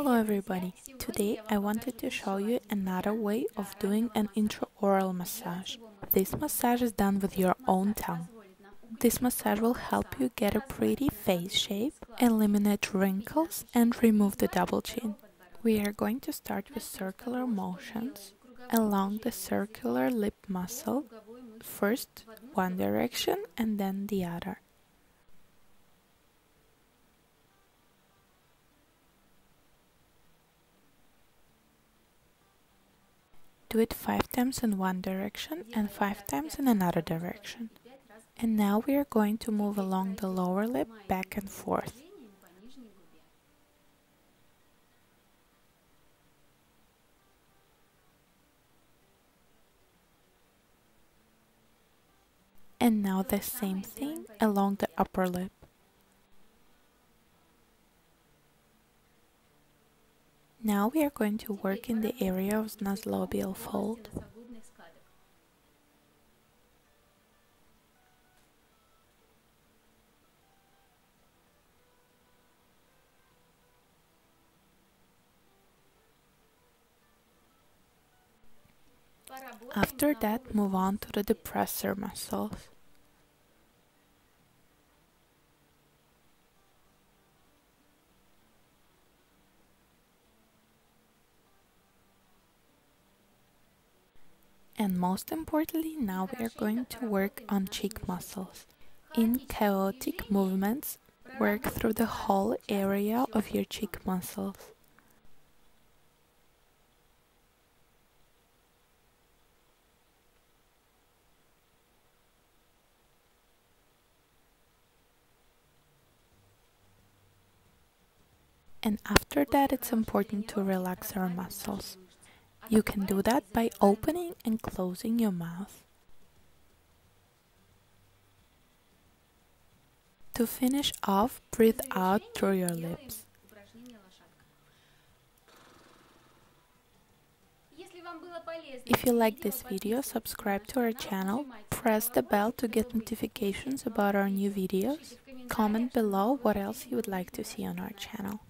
Hello everybody! Today I wanted to show you another way of doing an intraoral massage. This massage is done with your own tongue. This massage will help you get a pretty face shape, eliminate wrinkles and remove the double chin. We are going to start with circular motions along the circular lip muscle, first one direction and then the other. Do it 5 times in one direction and 5 times in another direction. And now we are going to move along the lower lip back and forth. And now the same thing along the upper lip. Now we are going to work in the area of nasolabial fold. After that, move on to the depressor muscles. And most importantly, now we are going to work on cheek muscles. In chaotic movements, work through the whole area of your cheek muscles. And after that, it's important to relax our muscles. You can do that by opening and closing your mouth. To finish off, breathe out through your lips. If you like this video, subscribe to our channel, press the bell to get notifications about our new videos, comment below what else you would like to see on our channel.